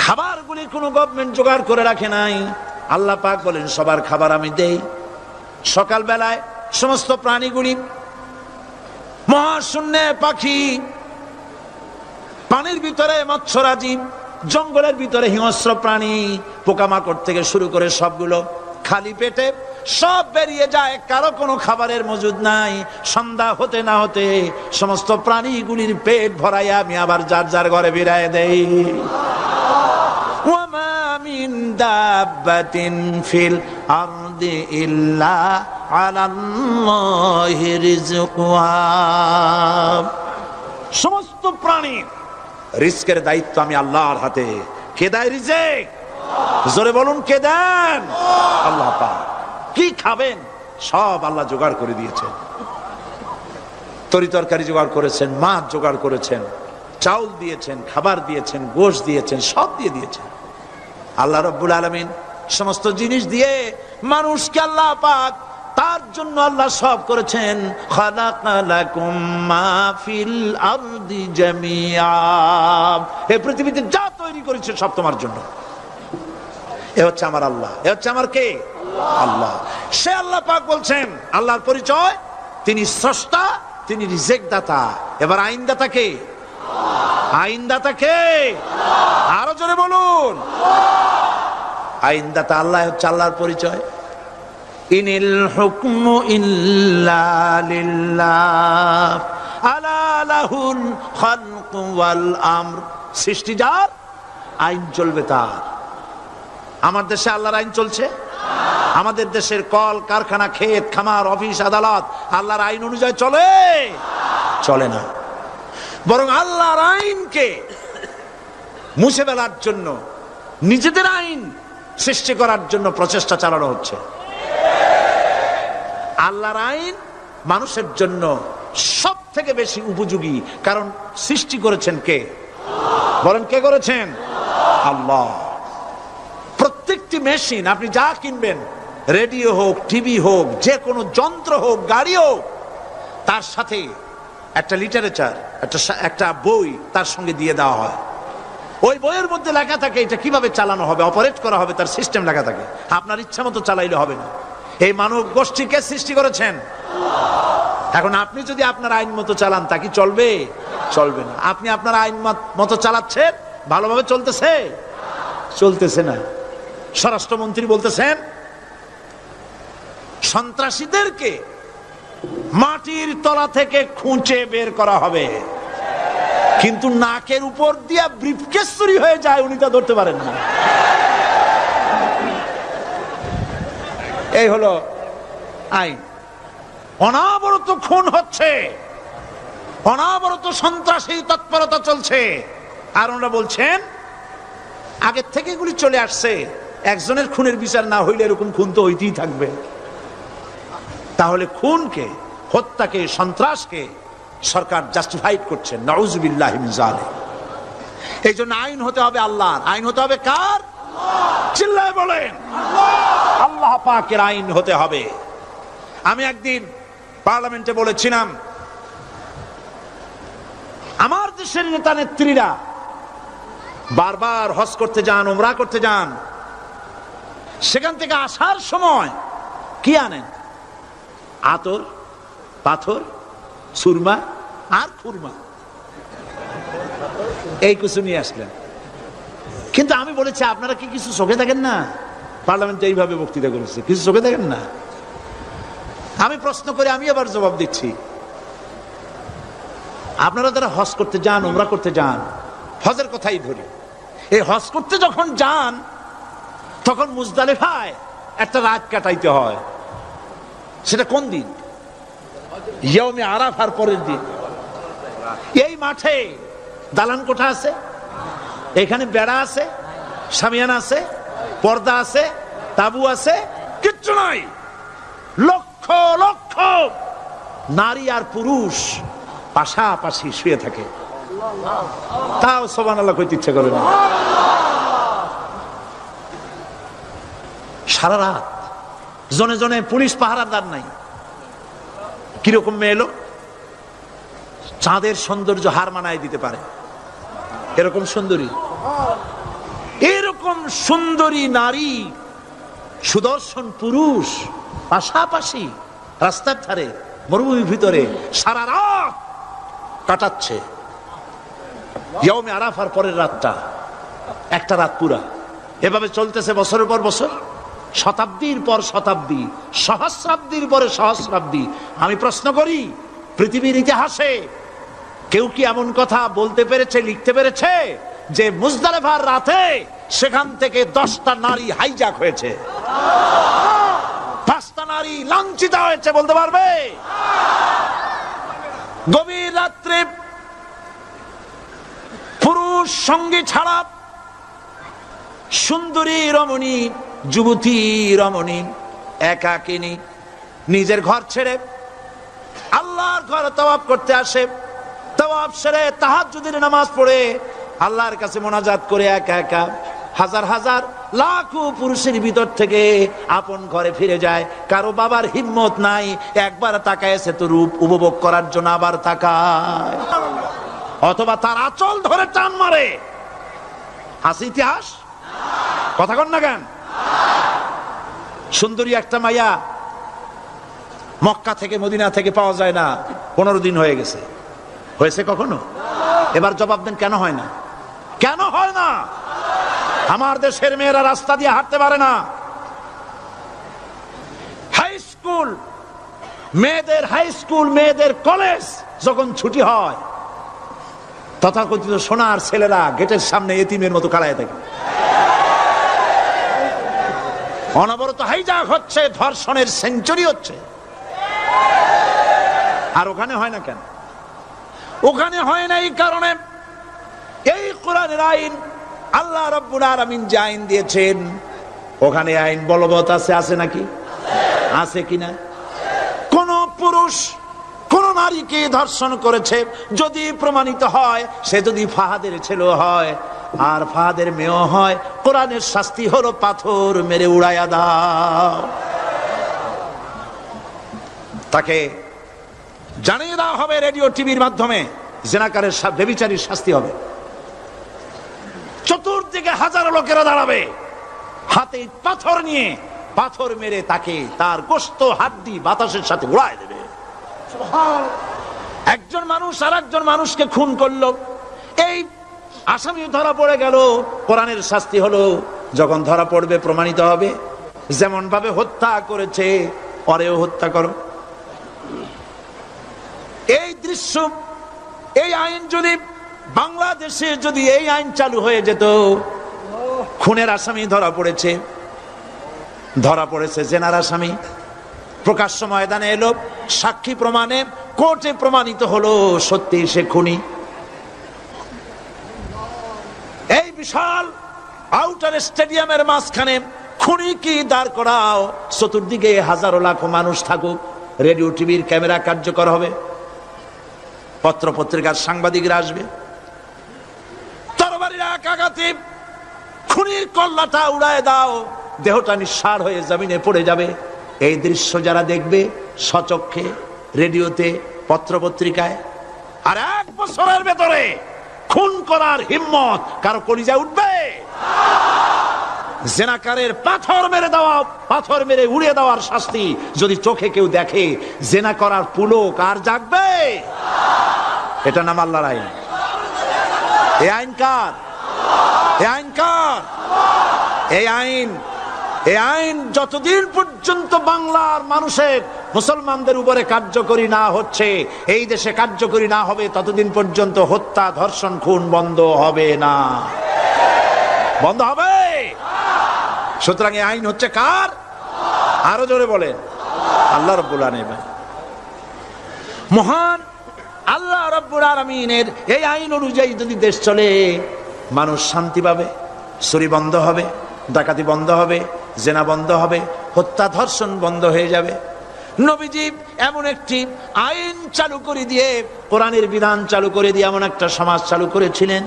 Speaker 1: খাবারগুলি কোনো গভর্নমেন্ট জোগাড় করে রাখে নাই। আল্লাহ পাক বলেন সবার খাবার আমি দেই। সকাল বেলায় সমস্ত প্রাণীগুলি, মহাশূন্যে পাখি, পানির ভিতরে মৎস্যরাজি, জঙ্গলের ভিতরে হিংস্র প্রাণী, পোকামাকড় থেকে শুরু করে সবগুলো খালি পেটে সব বেরিয়ে যায়, কারো কোনো খাবারের মজুদ নাই। সন্ধ্যা হতে না হতে সমস্ত প্রাণীগুলির পেট ভরাইয়া আমি আবার যার যার ঘরে বিরায় দেই। ওয়ামা মিন দাব্বাতিন ফিল আরদি ইল্লা আলাল্লাহি রিজকুহা। সমস্ত প্রাণী রিজকের দায়িত্ব আমি আল্লাহর হাতে। কে দেয় রিজক? জোরে বলুন, কে দেন? আল্লাহ পাক। কি খাবেন সব আল্লাহ জোগাড় করে দিয়েছেন। তরি তরকারি জোগাড় করেছেন, মাছ জোগাড় করেছেন, চাউল দিয়েছেন, খাবার দিয়েছেন, গোশত দিয়েছেন, সব দিয়ে দিয়েছেন। আল্লাহ রাব্বুল আলামিন সমস্ত জিনিস দিয়ে মানুষকে আল্লাহ পাক তার জন্য আল্লাহ সব করেছেন। খালাকালাকুম মা ফিল আরদি জামিআ। এই পৃথিবীতে যা তৈরি করেছে সব তোমার জন্য। এ হচ্ছে আমার আল্লাহ। এ হচ্ছে আমার কে? আল্লাহ। সে আল্লাহ পাক বলছেন, আল্লাহর পরিচয় তিনি স্রষ্টা, তিনি রিজেক দাতা। এবার আইনদাতা কে? আইনদাতা কে? আরো জোরে বলুন। আইনদাতা আল্লাহ হচ্ছে আল্লাহর পরিচয়। ইনিল হুকমু ইল্লা লিল্লাহ আলা লাহুল খালকু ওয়াল আমর। সৃষ্টি যার, আইন চলবে তার। আমার দেশে আল্লাহর আইন চলছে? আমাদের দেশের কল কারখানা, ক্ষেত খামার, অফিস আদালত আল্লাহর আইন অনুযায়ী চলে? চলে না। বরং আল্লাহর আইনকে মুছে ফেলার জন্য, নিজেদের আইন সৃষ্টি করার জন্য প্রচেষ্টা চালানো হচ্ছে। আল্লাহর আইন মানুষের জন্য সব থেকে বেশি উপযোগী, কারণ সৃষ্টি করেছেন কে? বলেন, কে করেছেন? আল্লাহ। প্রত্যেকটি মেশিন আপনি যা কিনবেন, রেডিও হোক, টিভি হোক, যে কোনো যন্ত্র হোক, গাড়ি হোক, তার সাথে একটা লিটারেচার, একটা বই তার সঙ্গে দিয়ে দেওয়া হয়। ওই বইয়ের মধ্যে লেখা থাকে এটা কিভাবে চালানো হবে, অপারেট করা হবে, তার সিস্টেম লেখা থাকে। আপনার ইচ্ছা মতো চালাইলে হবে না। এই মানব গোষ্ঠীকে সৃষ্টি করেছেন। এখন আপনি যদি আপনার আইন মতো চালান, তা কি চলবে? চলবে না। আপনি আপনার আইন মতো চালাচ্ছেন, ভালোভাবে চলতেছে? চলতেছে না। স্বরাষ্ট্রমন্ত্রী বলতেছেন সন্ত্রাসীদেরকে মাটির তলা থেকে খুঁজে বের করা হবে, কিন্তু নাকের উপর দিয়া ব্রিফকেস চুরি হয়ে যায়, উনি তা ধরতে পারেন না। এই হলো আইন। অনাবরত খুন হচ্ছে, অনাবরত সন্ত্রাসী তৎপরতা চলছে। আর ওনারা বলছেন আগের থেকে এগুলি চলে আসছে, একজনের খুনের বিচার না হইলে এরকম খুন তো হইতেই থাকবে। তাহলে খুনকে, হত্যাকে, সন্ত্রাসকে সরকার জাস্টিফাইড করছে। নাউযুবিল্লাহি মিন যালিক। এই জন্য আইন হতে হবে আল্লাহর। আইন হতে হবে কার? চিল্লায় বলেন আল্লাহ পাকের আইন হতে হবে। আমি একদিন পার্লামেন্টে বলেছিলাম, আমার দেশের নেতা নেত্রীরা বারবার হজ করতে যান, উমরা করতে যান, সেখান থেকে আসার সময় কি আনেন? আতর, পাথর, সুরমা আর খুরমা, এই কিছু নিয়ে আসলেন। কিন্তু আমি বলেছি, আপনারা কি কিছু চোখে দেখেন না? পার্লামেন্টে এইভাবে বক্তৃতা করেছে, কিছু চোখে দেখেন না? আমি প্রশ্ন করে আমি আবার জবাব দিচ্ছি, আপনারা যারা হজ করতে যান, উমরা করতে যান, হজের কথাই ধরি, এই হজ করতে যখন যান তখন মুজদালিফায় একটা রাত কাটাইতে হয়। সেটা কোন দিন? ইয়মে আরাফার পরের দিন। এই মাঠে দালান কোঠা আছে, এখানে বেড়া আছে, শামিয়ানা আছে, পর্দা আছে, তাবু আছে, কিচ্ছু নাই। লক্ষ লক্ষ নারী আর পুরুষ পাশাপাশি শুয়ে থাকে, তাও সুবহানাল্লাহ কইতে ইচ্ছে করে না। সারা রাত জনে জনে পুলিশ পাহারাদার নাই। কিরকম মেয়ে এলো, চাঁদের সৌন্দর্য হার মানায় দিতে পারে এরকম সুন্দরী, এরকম সুন্দরী নারী, সুদর্শন পুরুষ পাশাপাশি রাস্তার ধারে মরুভূমির ভিতরে সারা রাত কাটাচ্ছে। ইয়মে আরাফার পরের রাতটা একটা রাত পুরা। এভাবে চলতেছে বছরের পর বছর, শতাব্দীর পর শতাব্দী, সহস্রাব্দীর পরে সহস্রাব্দী। আমি প্রশ্ন করি, পৃথিবীর ইতিহাসে কেউ কি এমন কথা বলতে পেরেছে, লিখতে পেরেছে যে মুজদালিফার রাতে সেখান থেকে 10টা নারী হাইজ্যাক হয়েছে, 5টা নারী লাঞ্ছিত হয়েছে? বলতে পারবে? গভীর রাত্রে পুরুষ সঙ্গী ছাড়া সুন্দরী রমণী, যুবতী রমণী একাকিনী নিজের ঘর ছেড়ে আল্লাহর ঘরে তাওয়াফ করতে আসে। তাওয়াফ সেরে তাহাজ্জুদের নামাজ পড়ে আল্লাহর কাছে মোনাজাত করে একা একা হাজার হাজার লাখো পুরুষের ভিতর থেকে আপন ঘরে ফিরে যায়। কারো বাবার হিম্মত নাই একবার তাকায় সে তো রূপ উপভোগ করার জন্য আবার তাকায়, অথবা তার আঁচল ধরে টান মারে। আছে ইতিহাস? কথা কন না কেন? সুন্দরী একটা মাইয়া মক্কা থেকে মদিনা থেকে পাওয়া যায় না, 15 দিন হয়ে গেছে। হয়েছে কখনো? এবার জবাব দেন, কেন হয় না? কেন হয় না? আমার দেশের মেয়েরা রাস্তা দিয়ে হাঁটতে পারে না। হাই স্কুল মেয়েদের কলেজ যখন ছুটি হয়, তথাকথিত সোনার ছেলেরা গেটের সামনে এতিমের মতো কালায় থাকে। অনবরত হাইজ্যাক হচ্ছে, ধর্ষণের সেঞ্চুরি হচ্ছে। আর ওখানে হয় না কেন? ওখানে হয় না এই কারণে, এই কোরআনের আইন আল্লাহ রাব্বুল আলামিন যে আইন দিয়েছেন, ওখানে আইন বলবৎ আছে। আছে নাকি? আছে কিনা? কোন পুরুষ কোন নারীকে ধর্ষণ করেছে যদি প্রমাণিত হয়, সে যদি ফাহাদের ছেলে হয় আর ফাহাদের মেয়ে হয়, কোরআনের শাস্তি হলো পাথর মেরে উড়াইয়া দাও। তাকে জানিয়ে দেওয়া হবে রেডিও টিভির মাধ্যমে, জেনাকারের ব্যভিচারীর শাস্তি হবে। চতুর্দিকে হাজারো লোকেরা দাঁড়াবে, হাতে পাথর নিয়ে পাথর মেরে তাকে তার গোশত হাড্ডি বাতাসের সাথে উড়ায় দেবে। একজন মানুষ আর একজন মানুষকে খুন করলো, এই আসামি ধরা পড়ে গেল, কোরআনের শাস্তি হলো যখন ধরা পড়বে প্রমাণিত হবে যেমন ভাবে হত্যা করেছে পরেও হত্যা করো। এই দৃশ্য, এই আইন যদি বাংলাদেশে যদি এই আইন চালু হয়ে যেত, খুনের আসামি ধরা পড়েছে জেনার আসামি, প্রকাশ্য ময়দানে এলো, সাক্ষী প্রমাণে কোর্টে প্রমাণিত হলো সত্যি সে খুনি। এই বিশাল আউটার স্টেডিয়ামের মাঝখানে খুনি কি দাঁড় করাও, চতুর্দিকে হাজারো লাখো মানুষ থাকুক, রেডিও টিভির ক্যামেরা কার্যকর হবে, পত্র পত্রিকার সাংবাদিকরা আসবে, তরবারির এক আঘাতে খুনির কল্লাটা উড়ায় দাও, দেহটা নিঃসাড় হয়ে জমিনে পড়ে যাবে। এই দৃশ্য যারা দেখবে সচক্ষে, রেডিওতে, পত্র পত্রিকায়, আর 1 বছরের ভেতরে খুন করার হিম্মত কারো কলিজায় উঠবে? জেনাকারের পাথর মেরে দেওয়া, পাথর মেরে উড়িয়ে দেওয়ার শাস্তি যদি চোখে কেউ দেখে, জেনা করার পুলক আর জাগবে? এটা নাম আল্লাহর আইন। এই আইন কার? এই আইন কার? এই আইন যতদিন পর্যন্ত বাংলার মানুষের, মুসলমানদের উপরে কার্যকরী না হচ্ছে, এই দেশে কার্যকরী না হবে, ততদিন পর্যন্ত হত্যা, ধর্ষণ, খুন বন্ধ হবে না। বন্ধ হবে। সুতরাং এই আইন হচ্ছে কার? আরো জোরে বলেন, আল্লাহ রাব্বুল আলামিন। মহান আল্লাহ রাব্বুল আলামিনের এই আইন অনুযায়ী যদি দেশ চলে, মানুষ শান্তি পাবে, চুরি বন্ধ হবে, ডাকাতি বন্ধ হবে, জেনা বন্ধ হবে, হত্যা ধর্ষণ বন্ধ হয়ে যাবে। নবীজি এমন একটি আইন চালু করে দিয়ে, কোরআনের বিধান চালু করে দিয়ে এমন একটা সমাজ চালু করেছিলেন,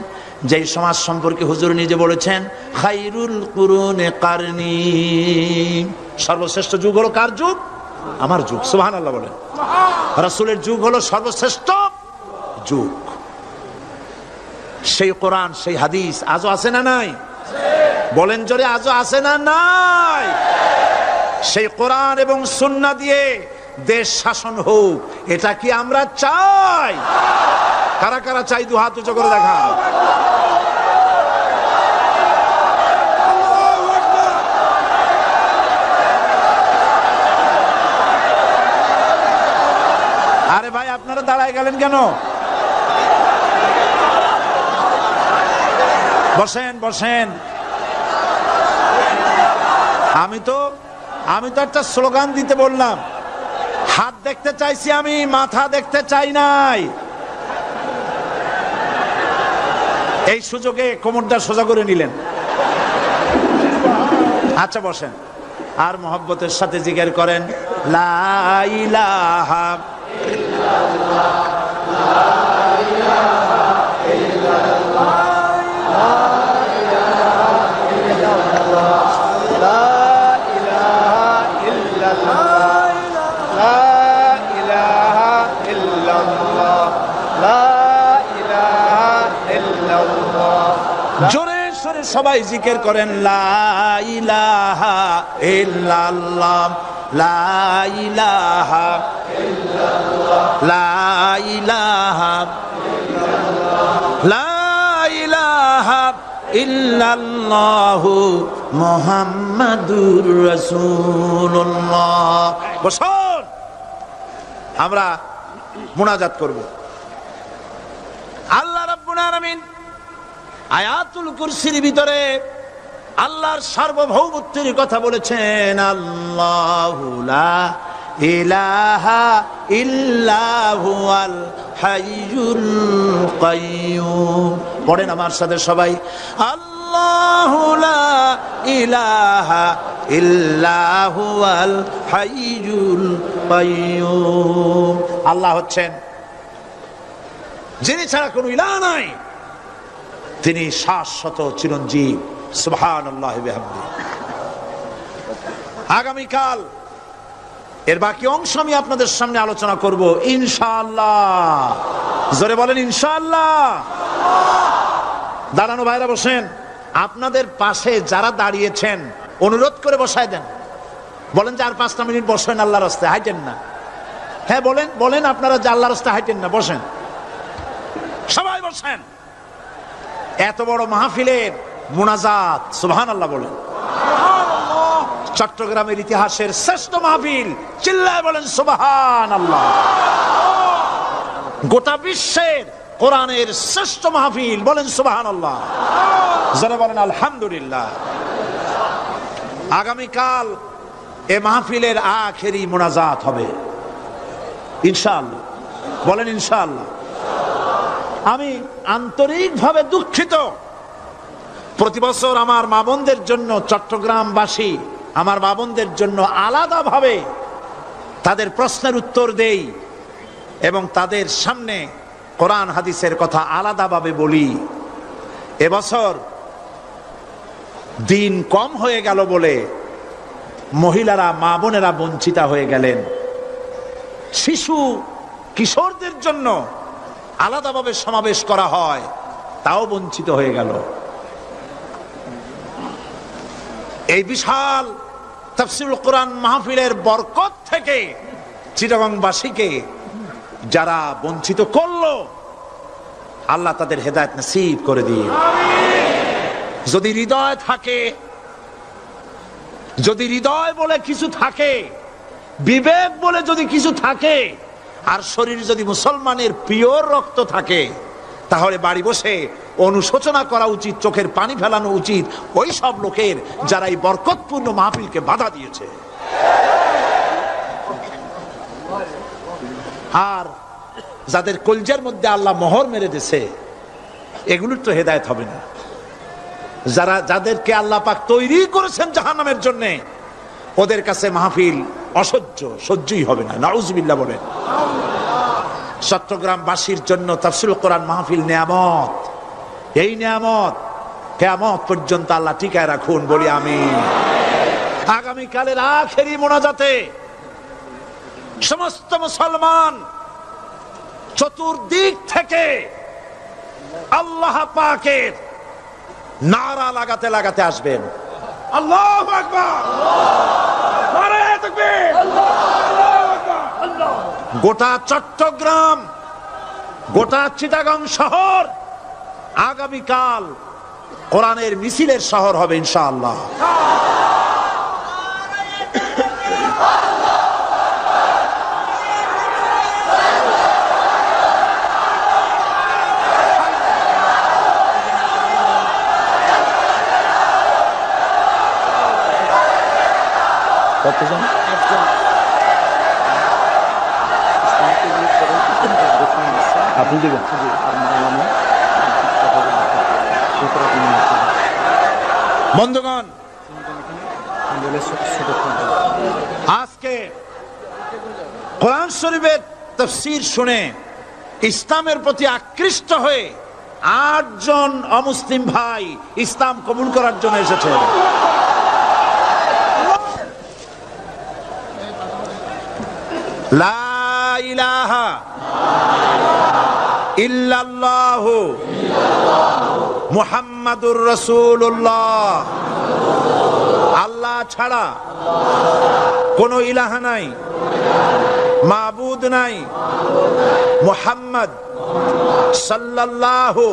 Speaker 1: যেই সমাজ সম্পর্কে হুজুর নিজে বলেছেন, খায়রুল কুরুনে কারনি, সর্বশ্রেষ্ঠ যুগ হলো কার যুগ? আমার যুগ। সুবহানাল্লাহ বলেন। রাসূলের যুগ হলো সর্বশ্রেষ্ঠ যুগ। সেই কোরআন, সেই হাদিস আজও আছে না নাই? বলেন জোরে, আজও আছে না নাই? সেই কোরআন এবং সুন্নাহ দিয়ে দেশ শাসন হোক, এটা কি আমরা চাই? কারা কারা চাই? দু হাত উঁচু করে দেখা। আরে ভাই, আপনারা দাঁড়ায় গেলেন কেন? বসেন বসেন। আমি তো একটা স্লোগান দিতে বললাম, হাত দেখতে চাইছি আমি, মাথা দেখতে চাই নাই। এই সুযোগে কোমরটা সোজা করে নিলেন। আচ্ছা বসেন, আর মহব্বতের সাথে জিকির করেন, লা ইলাহা ইল্লাল্লাহ, লা ইলাহা ইল্লাল্লাহ, লা ইলাহা ইল্লাল্লাহ, লা ইলাহা ইল্লাল্লাহ, লা ইলাহা ইল্লাল্লাহ, লা ইলাহা ইল্লাল্লাহ। জোরে সরে সবাই জিকির করেন, লা ইলাহা ইল্লাল্লাহ, লা ইলাহা ইল্লাল্লাহ, লা ইলাহা ইল্লাল্লাহ, লা ইলাহা ইল্লাল্লাহু মুহাম্মাদুর রাসূলুল্লাহ। বসুন, আমরা মুনাজাত করব। আল্লাহ রাব্বুল আলামিন আয়াতুল কুরসির ভিতরে আল্লাহর সার্বভৌমত্বের কথা বলেছেন, আল্লাহু লা ইলাহা ইল্লা হুয়াল হাইয়ুল কাইয়্যুম। পড়েন আমার সাথে সবাই, আল্লাহু লা ইলাহা ইল্লা হুয়াল হাইয়ুল কাইয়্যুম। আল্লাহ হচ্ছেন যিনি ছাড়া কোনো ইলাহ নাই, তিনি শাশ্বত চিরঞ্জীব। সুবহানাল্লাহি বিহামদিহি। আগামীকাল এর বাকি অংশ আমি আপনাদের সামনে আলোচনা করব ইনশাআল্লাহ। জোরে বলেন ইনশাআল্লাহ। দাঁড়ানো ভাইরা বসেন। আপনাদের পাশে যারা দাঁড়িয়েছেন অনুরোধ করে বসায় দেন। বলেন যে আর 5টা মিনিট বসেন, আল্লাহর রাস্তায় হাইটেন না। হ্যাঁ বলেন, বলেন আপনারা যে আল্লাহর রাস্তায় হাইটেন না, বসেন, সবাই বসেন। এত বড় মাহফিলের মুনাজাত, সুবহানাল্লাহ বলেন। চট্টগ্রামের ইতিহাসের শ্রেষ্ঠ মাহফিল, চিল্লায় বলেন সুবহানাল্লাহ। গোটা বিশ্বের কোরআনের শ্রেষ্ঠ মাহফিল, বলেন সুবহানাল্লাহ। যারা বলেন আলহামদুলিল্লাহ। আগামীকাল এ মাহফিলের আখেরি মুনাজাত হবে ইনশাআল্লাহ। বলেন ইনশাআল্লাহ। আমি আন্তরিকভাবে দুঃখিত, প্রতি বছর আমার মা বোনদের জন্য, চট্টগ্রামবাসী আমার মা বোনদের জন্য আলাদাভাবে তাদের প্রশ্নের উত্তর দেই এবং তাদের সামনে কোরআন হাদিসের কথা আলাদাভাবে বলি। এবছর দিন কম হয়ে গেল বলে মহিলারা, মা বোনেরা বঞ্চিতা হয়ে গেলেন। শিশু কিশোরদের জন্য আলাদাভাবে সমাবেশ করা হয়, তাও বঞ্চিত হয়ে গেল। এই বিশাল তাফসীরুল কোরআন মাহফিলের বরকত থেকে চিটাগংবাসীকে যারা বঞ্চিত করলো, আল্লাহ তাদের হেদায়েত নসিব করে দিন। যদি হৃদয় থাকে, যদি হৃদয় বলে কিছু থাকে, বিবেক বলে যদি কিছু থাকে, আর শরীর যদি মুসলমানের পিওর রক্ত থাকে, তাহলে বাড়ি বসে অনুশোচনা করা উচিত, চোখের পানি ফেলানো উচিত ওই সব লোকের যারা এই বরকতপূর্ণ মাহফিলকে বাধা দিয়েছে। আর যাদের কলজার মধ্যে আল্লাহ মোহর মেরে দিয়েছে, এগুলোর তো হেদায়েত হবে না। যাদেরকে আল্লাহ পাক তৈরি করেছেন জাহান্নামের জন্য, ওদের কাছে মাহফিল অসহ্য, সহ্যই হবে না। নাউজুবিল্লাহ বলেন। চট্টগ্রামবাসীর জন্য তাফসীরুল কোরআন মাহফিল নিয়ামত। এই নিয়ামত কিয়ামত পর্যন্ত আল্লাহ টিকায় রাখুন, বলি আমিন। আগামীকালের আখেরি মোনাজাতে সমস্ত মুসলমান চতুর্দিক থেকে আল্লাহ পাকের নারা লাগাতে লাগাতে আসবেন। আল্লাহু আকবার, নারায়ে তাকবীর। গোটা চট্টগ্রাম, গোটা চিটাগং শহর আগামীকাল কোরআনের মিছিলের শহর হবে ইনশাআল্লাহ। কতজন? আপনি দেবেন। বন্ধুগণ, আজকে কোরআন শরীফের তাফসীর শুনে ইসলামের প্রতি আকৃষ্ট হয়ে 8 জন অমুসলিম ভাই ইসলাম কবুল করার জন্য এসেছে। লা ইলাহা ইল্লাল্লাহু মুহাম্মাদুর রাসূলুল্লাহ। আল্লাহ ছাড়া কোনো ইলাহা নাই, মাবুদ নাই। মুহাম্মদ সাল্লাল্লাহু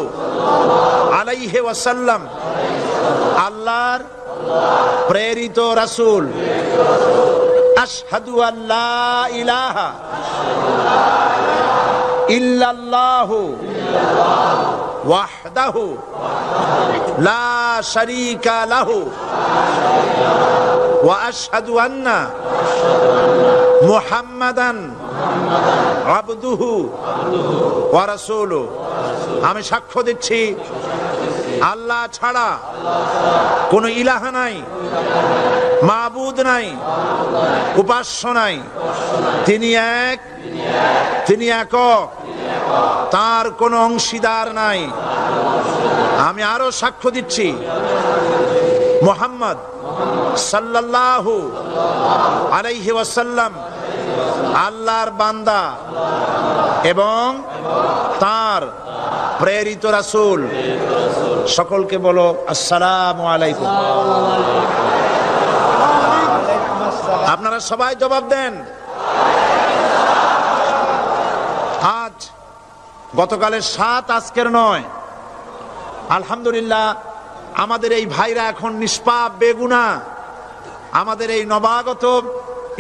Speaker 1: আলাইহি ওয়াসাল্লাম আল্লাহর প্রেরিত রাসূল। আশহাদু আল্লা ইলাহা ইল্লাল্লাহু ওয়াহদাহু লা শারীকা লাহু ওয়া আশহাদু আন্না মুহাম্মাদান আবদুহু ওয়া রাসূলুহু। আমি সাক্ষ্য দিচ্ছি আল্লাহ ছাড়া কোনো ইলাহা নাই, মাবুদ নাই, উপাস্য নাই। তিনি এক, তিনি একক, তার কোনো অংশীদার নাই। আমি আরো সাক্ষ্য দিচ্ছি মুহাম্মদ সাল্লাল্লাহু আলাইহি ওয়াসাল্লাম আল্লাহর বান্দা এবং তার প্রেরিত রাসূল। সকলকে বলো আসসালামু আলাইকুম। আপনারা সবাই জবাব দেন। আজ গতকালের 7, আজকের 9। আলহামদুলিল্লাহ, আমাদের এই ভাইরা এখন নিষ্পাপ, বেগুনা। আমাদের এই নবাগত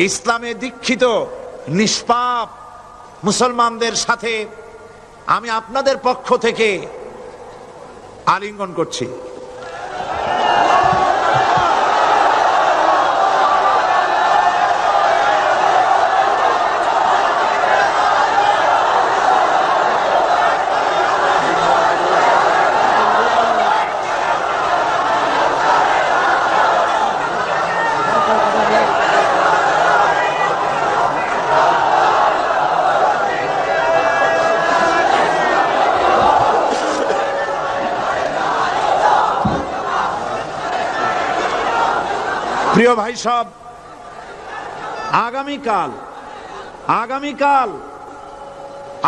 Speaker 1: ইসলামে দীক্ষিত নিষ্পাপ মুসলমানদের সাথে আমি আপনাদের পক্ষ থেকে আলিঙ্গন করছি। প্রিয় ভাই সব, আগামীকাল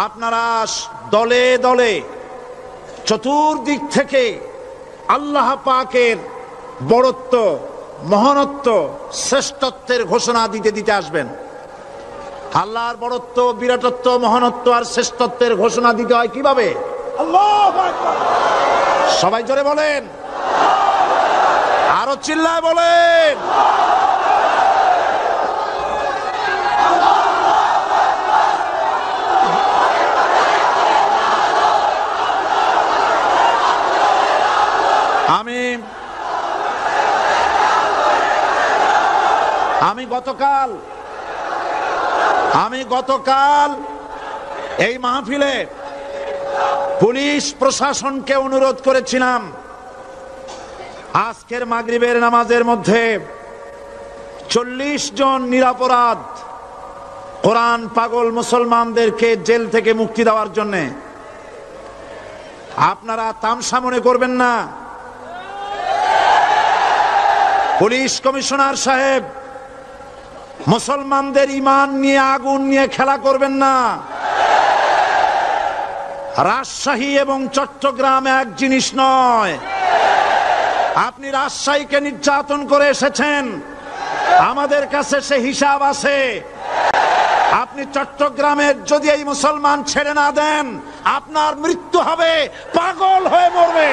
Speaker 1: আপনারা দলে দলে চতুর্দিক থেকে আল্লাহ পাকের বড়ত্ব, মহানত্ব, শ্রেষ্ঠত্বের ঘোষণা দিতে দিতে আসবেন। আল্লাহর বড়ত্ব, বিরাটত্ব, মহানত্ব আর শ্রেষ্ঠত্বের ঘোষণা দিতে হয় কিভাবে? আল্লাহু আকবার। সবাই জোরে বলেন, আরো চিল্লায় বলেন। আমি গতকাল এই মাহফিলে পুলিশ প্রশাসনকে অনুরোধ করেছিলাম, আজকের মাগরিবের নামাজের মধ্যে 40 জন নিরপরাধ কোরআন পাগল মুসলমানদেরকে জেল থেকে মুক্তি দেওয়ার জন্য। আপনারা তামসা মনে করবেন না। পুলিশ কমিশনার সাহেব, মুসলমানদের ঈমান নিয়ে, আগুন নিয়ে খেলা করবেন না। রাজশাহী এবং চট্টগ্রাম এক জিনিস নয়। আপনি রাজশাহীকে নির্যাতন করে এসেছেন, আমাদের কাছে সে হিসাব আছে। আপনি চট্টগ্রামের যদি এই মুসলমান ছেড়ে না দেন, আপনার মৃত্যু হবে, পাগল হয়ে মরবে।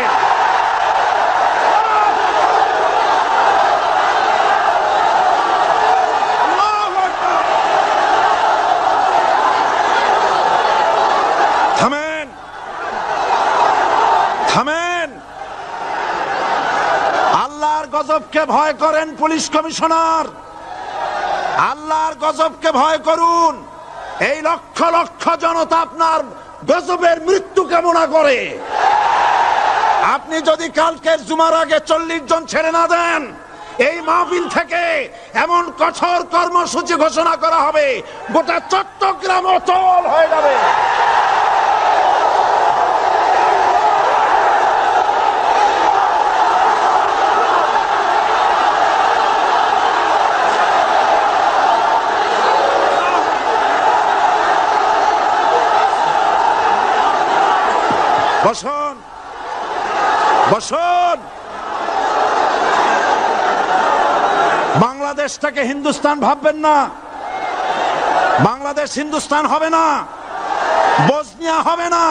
Speaker 1: থামেন। আল্লাহর গজবকে ভয় করেন পুলিশ কমিশনার, আল্লাহর গজবকে ভয় করুন। এই লক্ষ লক্ষ জনতা আপনার গজবের মৃত্যু কামনা করে। আপনি যদি কালকের জুমার আগে 40 জন ছেড়ে না দেন, এই মাহফিল থেকে এমন কঠোর কর্মসূচি ঘোষণা করা হবে, গোটা চট্টগ্রাম অচল হয়ে যাবে। বসুন, বসুন। বাংলাদেশটাকে হিন্দুস্তান ভাববেন না। বাংলাদেশ হিন্দুস্তান হবে না, বসনিয়া হবে না।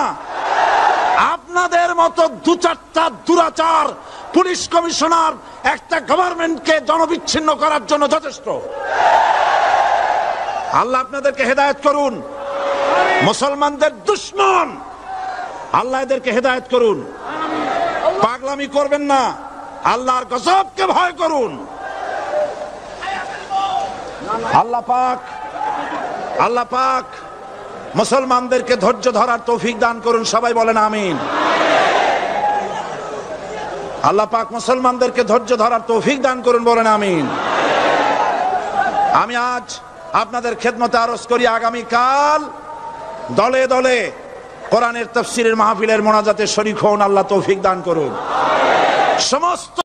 Speaker 1: আপনাদের মতো 2-4টা দুরাচার পুলিশ কমিশনার একটা গভর্নমেন্টকে জনবিচ্ছিন্ন করার জন্য যথেষ্ট। আল্লাহ আপনাদেরকে হেদায়েত করুন। মুসলমানদের দুশমন, আল্লাহ এদেরকে হেদায়েত করুন। পাগলামি করবেন না, আল্লাহর গজবকে ভয় করুন। আল্লাহ পাক মুসলমানদেরকে ধৈর্য ধরার তৌফিক দান করুন। সবাই বলেন আমিন। আল্লাহ পাক মুসলমানদেরকে ধৈর্য ধরার তৌফিক দান করুন, বলেন আমিন। আমি আজ আপনাদের খেদমতে আরজ করি, আগামীকাল দলে দলে কোরআনের তাফসীরের মাহফিলের মোনাজাতে শরীক হন। আল্লাহ তৌফিক দান করুন। সমস্ত